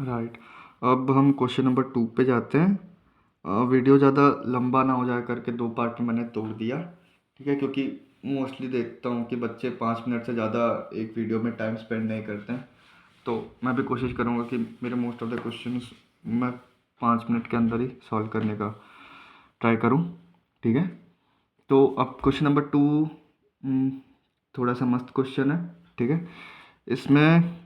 Right. अब हम question number 2 पे जाते हैं। वीडियो ज़्यादा लंबा ना हो जाए करके 2 पार्ट में मैंने तोड़ दिया, ठीक है, क्योंकि मोस्टली देखता हूँ कि बच्चे 5 मिनट से ज़्यादा एक वीडियो में टाइम स्पेंड नहीं करते हैं। तो मैं भी कोशिश करूँगा कि मेरे मोस्ट ऑफ द क्वेश्चंस मैं 5 मिनट के अंदर ही सॉल्व करने का ट्राई करूँ, ठीक है। तो अब क्वेश्चन नंबर 2 थोड़ा सा मस्त क्वेश्चन है, ठीक है। इसमें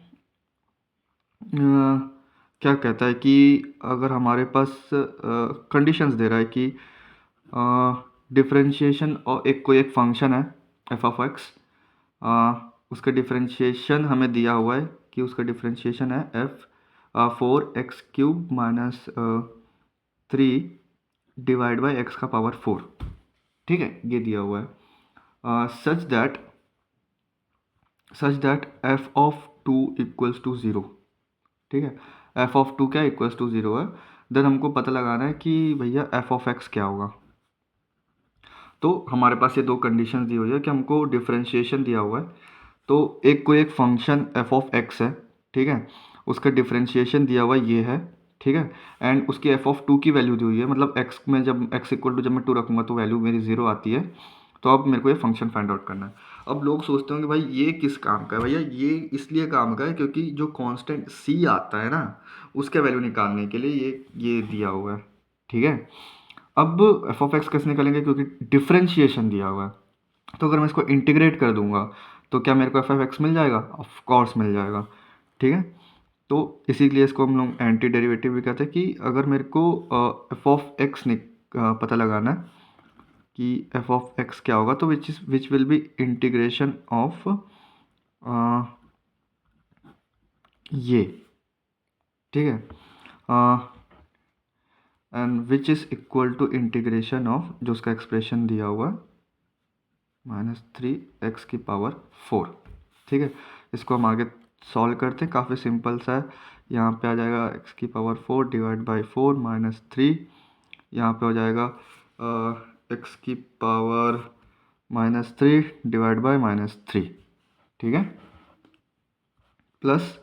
क्या कहता है कि अगर हमारे पास कंडीशंस दे रहा है कि डिफरेंशिएशन और कोई एक फंक्शन है एफ ऑफ एक्स, उसका डिफरेंशिएशन हमें दिया हुआ है कि उसका डिफरेंशिएशन है F 4x³ minus 3 divide by X का पावर 4, ठीक है, ये दिया हुआ है। Such that F of 2 equals to 0, ठीक है। एफ ऑफ 2 क्या इक्वल्स टू 0 है। देन हमको पता लगाना है कि भैया एफ ऑफ एक्स क्या होगा। तो हमारे पास ये दो कंडीशन दी हुई है कि हमको डिफरेंशिएशन दिया हुआ है। तो कोई एक फंक्शन एफ ऑफ एक्स है, ठीक है, उसका डिफरेंशिएशन दिया हुआ ये है, ठीक है। एंड उसकी एफ ऑफ 2 की वैल्यू दी हुई है, मतलब एक्स में जब एक्स इक्वल टू जब मैं 2 रखूँगा तो वैल्यू मेरी 0 आती है। तो अब मेरे को ये फंक्शन फाइंड आउट करना है। अब लोग सोचते होंगे भाई ये किस काम का है। भैया ये इसलिए काम का है क्योंकि जो कांस्टेंट सी आता है ना, उसके वैल्यू निकालने के लिए ये दिया हुआ है, ठीक है। अब एफ ऑफ एक्स कैसे निकालेंगे, क्योंकि डिफरेंशिएशन दिया हुआ है। तो अगर मैं इसको इंटीग्रेट कर दूंगा तो क्या मेरे को एफ ऑफ एक्स मिल जाएगा? ऑफ कोर्स मिल जाएगा, ठीक है। तो इसी के लिए इसको हम लोग एंटी डेरिवेटिव भी कहते हैं कि अगर मेरे को एफ ऑफ एक्स पता लगाना है कि एफ ऑफ एक्स क्या होगा, तो which will be integration of ये, ठीक है, and which is equal to integration of जो उसका एक्सप्रेशन दिया हुआ है -3x⁴, ठीक है। इसको हम आगे सॉल्व करते हैं, काफ़ी सिंपल सा है। यहाँ पे आ जाएगा x⁴ डिवाइड बाई 4 -3, यहाँ पे हो जाएगा x⁻³ डिवाइड बाई -3, ठीक है, प्लस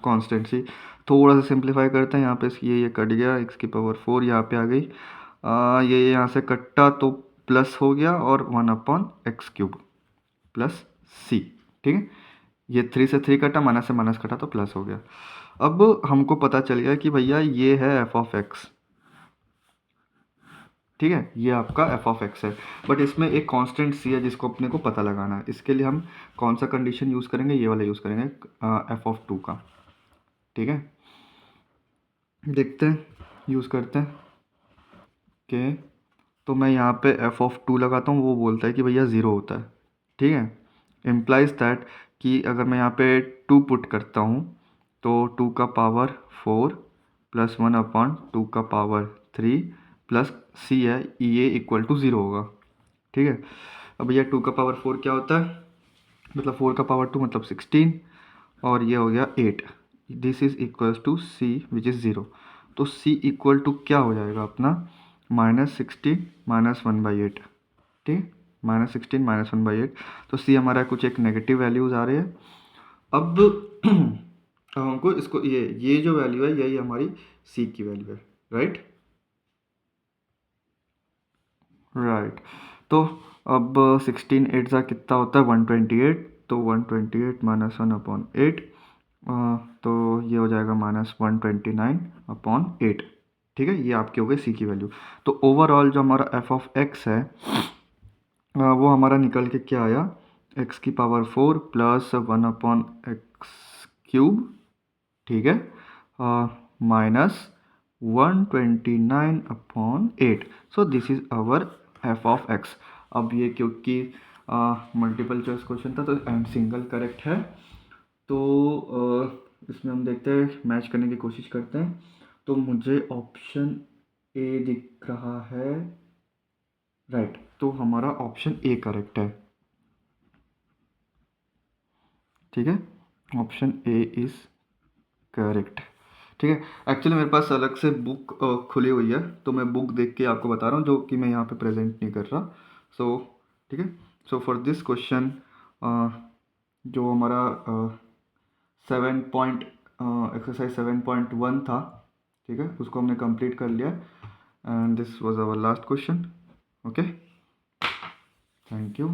कांस्टेंट सी। थोड़ा सा सिंप्लीफाई करते हैं, यहाँ पे ये कट गया, x⁴ यहाँ पे आ गई, ये यहाँ से कट्टा तो प्लस हो गया और 1/x³ प्लस सी, ठीक है। ये 3 से 3 कटा, माइनस से माइनस कटा तो प्लस हो गया। अब हमको पता चल गया कि भैया ये है एफ ऑफ एक्स, ठीक है, ये आपका एफ ऑफ एक्स है। बट इसमें एक कांस्टेंट सी है जिसको अपने को पता लगाना है। इसके लिए हम कौन सा कंडीशन यूज़ करेंगे? ये वाला यूज़ करेंगे, एफ ऑफ 2 का, ठीक है। देखते हैं, यूज़ करते हैं कि तो मैं यहाँ पे एफ ऑफ 2 लगाता हूँ, वो बोलता है कि भैया 0 होता है, ठीक है। इम्प्लाइज दैट कि अगर मैं यहाँ पे 2 पुट करता हूँ तो 2 का पावर 4 प्लस 1/2 का पावर 3 प्लस सी है, ये इक्वल टू 0 होगा, ठीक है। अब भैया 2 का पावर 4 क्या होता है, मतलब 4 का पावर 2 मतलब 16, और ये हो गया 8। This is equals to C which is 0। तो सी इक्वल टू क्या हो जाएगा अपना, -16 -1/8, ठीक, -16 -1/8। तो सी हमारा कुछ एक नेगेटिव वैल्यूज आ रही है। अब अब हमको इसको ये जो वैल्यू है यही हमारी सी की वैल्यू है, राइट। राइट। तो अब 16 8 सा कितना होता है 128, तो 128 -1/8, तो ये हो जाएगा -129/8, ठीक है। ये आपकी हो गई सी की वैल्यू। तो ओवरऑल जो हमारा एफ ऑफ एक्स है वो हमारा निकल के क्या आया, x⁴ प्लस 1/x³, ठीक है, -129/8। So this is our F of X. अब ये क्योंकि मल्टीपल चॉइस क्वेश्चन था तो एंड सिंगल करेक्ट है। तो इसमें हम देखते हैं, मैच करने की कोशिश करते हैं। तो मुझे ऑप्शन ए दिख रहा है, राइट। तो हमारा ऑप्शन ए करेक्ट है, ठीक है, ऑप्शन ए इज़ करेक्ट, ठीक है। एक्चुअली मेरे पास अलग से बुक खुली हुई है, तो मैं बुक देख के आपको बता रहा हूँ, जो कि मैं यहाँ पे प्रेजेंट नहीं कर रहा। सो ठीक है। सो फॉर दिस क्वेश्चन जो हमारा 7 एक्सरसाइज 7.1 था, ठीक है, उसको हमने कंप्लीट कर लिया and this was our last question. Okay, thank you.